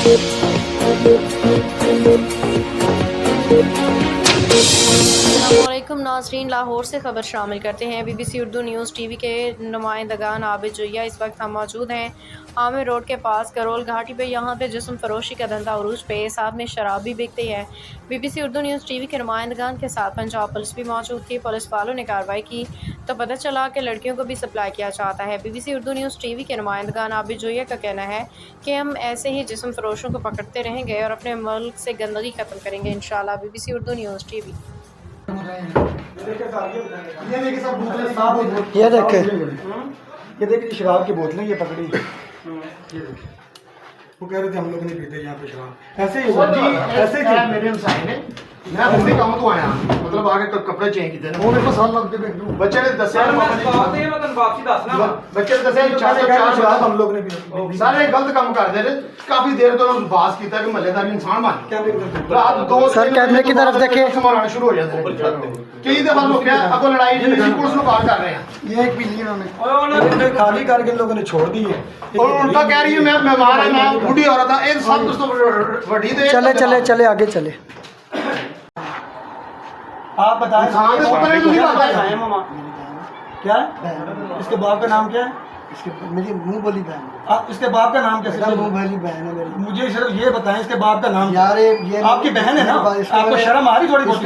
अस्सलामुअलैकुम नाज़रीन, लाहौर से ख़बर शामिल करते हैं। BBC उर्दू न्यूज़ TV के नुमाइंदगान आबिद जोया इस वक्त हम मौजूद हैं आमिर रोड के पास करोल घाटी पे। यहाँ पे जिस्म फरोशी का धंधा उरूज पे, साथ में शराब भी बिकती है। BBC उर्दू न्यूज़ TV के नुमाइंदगान के साथ पंजाब पुलिस भी मौजूद थी। पुलिस वालों ने कार्रवाई की तो पता चला कि लड़कियों को भी सप्लाई किया जाता है। BBC उर्दू न्यूज़ TV के नुमाइंदगान आबिद जोया का कहना है कि हम ऐसे ही जिस्म फरोशों को पकड़ते रहेंगे और अपने मुल्क से गंदगी ख़त्म करेंगे इंशाल्लाह। BBC Urdu news TV। ये देखे, ये देखिए शराब की बोतलें ये पकड़ी। वो कह रहे थे हम लोग नहीं पीते यहाँ पे शराब। ऐसे ही ऐसे ही मेरे हमसाए ने मैं हुंदी काम तो आया मतलब आगे कपड़े चेंज कीते ने वो मेरे को साल लग गए। बच्चे ने दसया बच्चे ने दसया चार शराब हम लोग नहीं पीते। सारे गलत काम करते रहे। काफी देर तो बास किया कि महल्लेदार इंसान बन गए। रात 2 सर कैमरे की तरफ देखे, संभालना शुरू हो जाते हैं। कई दफा लोग क्या अगो लड़ाई पुलिस को कॉल कर रहे हैं। ये एक भी नहीं उन्होंने खाली करके लोगों ने छोड़ दी है। और उल्टा कह रही है मैं बीमार है, मैं बूढ़ी औरत है। ये सब दोस्तों वड्डी दे चले चले चले आगे चले। आप बताएं क्या है? इसके बाप का नाम क्या है? इसके मेरी मुंह बोली बहन। इसके बाप का नाम कैसे? मुंह बोली बहन है मेरी। मुझे सिर्फ ये बताएं इसके बाप का नाम। यार ये आपकी बहन है ना? आपको शर्म आ रही? थोड़ी बहुत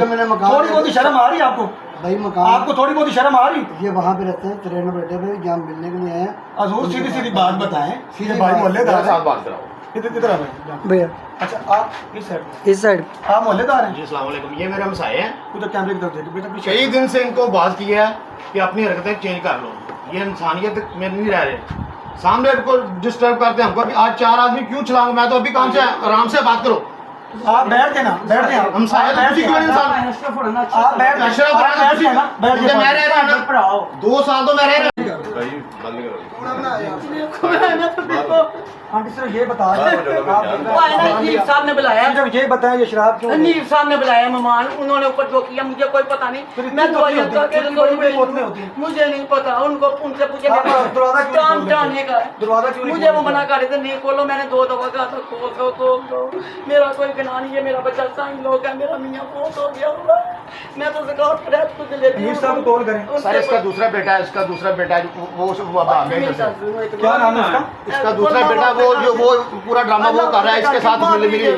शर्म आ रही है आपको? भाई मकान आपको थोड़ी बहुत शर्म आ रही? ये वहाँ पे रहते हैं 93 बेटे पे, यहाँ मिलने के लिए आए हैं। हजूर सीधी सीधी बात बताएं। सीधे भाई मोहल्लेदार साथ बात कराओ। किधर भैया? अच्छा आप इस साइड आप मोहल्लेदार हैं? जी अस्सलाम वालेकुम। ये मेरे हमसाए हैं। उधर कैमरे की तरफ देखो बेटा पीछे। कई दिन से इनको बात की है कि अपनी हरकतें चेंज कर लो। ये इंसानियत में नहीं रह रहे। सामने इनको डिस्टर्ब करते हैं हमको। अभी आज 4 आदमी क्यों चलाऊंगा? मैं तो अभी काम से आराम से बात करो। आप बैठ ना, बैठ जाए। हम सारे क्यों इंसान आप बैठ ना, बैठ मैं रह रहा हूं 2 साल तो मैं रह रहा आंटी सर ये बता साहब ने बुलाया, ये बताएं ये शराब क्यों? नीफ साहब ने बुलाया मेहमान, उन्होंने ऊपर जो किया मुझे कोई पता नहीं। मैं दवाई मुझे नहीं पता, उनको उनसे पूछे मुझे वो मना कर रहे थे नहीं खोलो। मैंने 2 दफा कहा था खोल। मेरा कोई गुनाह नहीं है, मेरा बच्चा साईं लोग है, मेरा मियाँ फोत हो गया हुआ। मैं तो ज़कात कुछ लेती हूँ। सर इसका दूसरा बेटा है, इसका दूसरा बेटा वो क्या नाम है इसका? इसका दूसरा बेटा वो पूरा ड्रामा वो कर रहा है इसके साथ मिली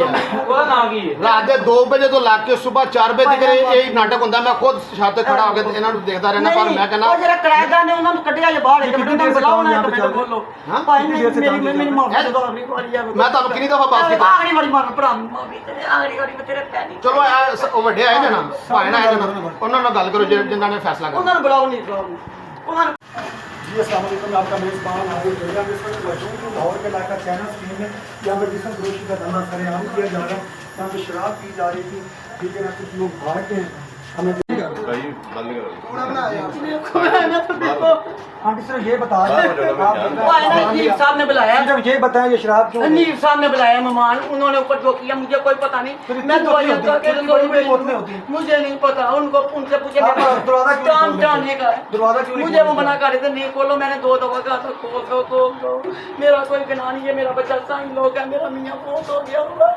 रात 2 बजे तो लाके सुबह 4 बजे तक यही नाटक होता। मैं खुद छाते खड़ा होकर इन्हों देखता रहना। पर मैं कहना वो जरा किराएदार ने उन्होंने कटिया जे बाहर एक मिनट बुलाओ ना एक मिनट बोलो। भाई मेरी माफी दे दो। मैं तो कितनी दफा बात की आखिरी बारी मार भरा माफी तेरे आखिरी बारी मैं तेरे पैनी। चलो ਉਹ ਵੱਡੇ ਆਏ ਨੇ ਨਾ ਭਾਈ ਨਾ ਆਏ ਨੇ ਉਹਨਾਂ ਨਾਲ ਗੱਲ ਕਰੋ ਜਿਨ੍ਹਾਂ ਨੇ ਫੈਸਲਾ ਕਰਨਾ। ਉਹਨਾਂ ਨੂੰ ਬੁਲਾਓ ਨਹੀਂ ਉਹਨਾਂ जी अस्सलाम वालेकुम। आपका मेज़बान आबिद जोया मौजूद हूँ लाहौर के इलाका चैनल स्क्रीन में। यहाँ पर जिस्म फरोशी का धंधा सरेआम किया जा रहा है। यहाँ पर शराब पी जा रही थी, ठीक है ना? कुछ लोग भाग गए हैं। हमें आंटी सर ये बता नीफ साहब ने बुलाया, ये बताएं ये शराब क्यों? नीफ साहब ने बुलाया मेहमान, उन्होंने ऊपर जो किया मुझे कोई पता नहीं। मैं दवाई मुझे नहीं पता, उनको उनसे पूछे मुझे वो मना कर रहे थे नहीं खोलो। मैंने 2 दफा कहा था खोल। मेरा कोई गुनाह नहीं है, मेरा बच्चा साईं लोग है, मेरा मियाँ फोत हो गया हुआ।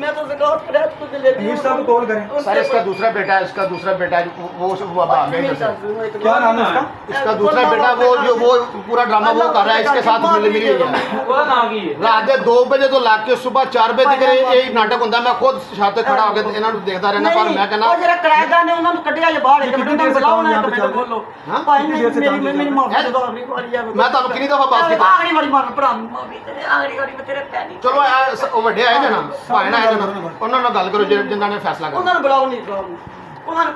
मैं तो ज़कात कुछ लेती हूँ। सर इसका दूसरा बेटा है, इसका दूसरा बेटा वो क्या नाम है इसका? इसका दूसरा बेटा वो पूरा ड्रामा वो कर रहा है इसके साथ मिली रात 2 बजे तो लाके सुबह 4 बजे तक यही नाटक होता। मैं खुद छाते खड़ा होकर इन्हों देखता रहना। पर मैं कहना वो जरा किराएदार ने उन्होंने कटिया जे बाहर एक मिनट बुलाओ ना एक मिनट बोलो। भाई मेरी माफी दे दो। मैं तो कितनी दफा बात की आखिरी बारी मार भरा माफी तेरे आखिरी बारी मैं तेरे पैनी। चलो ਉਹ ਵੱਡੇ ਆਏ ਨੇ ਨਾ ਭਾਈ ਨਾ ਆਏ ਨੇ ਉਹਨਾਂ ਨਾਲ ਗੱਲ ਕਰੋ ਜਿਨ੍ਹਾਂ ਨੇ ਫੈਸਲਾ ਕਰਨਾ। ਉਹਨਾਂ ਨੂੰ ਬੁਲਾਓ ਨਹੀਂ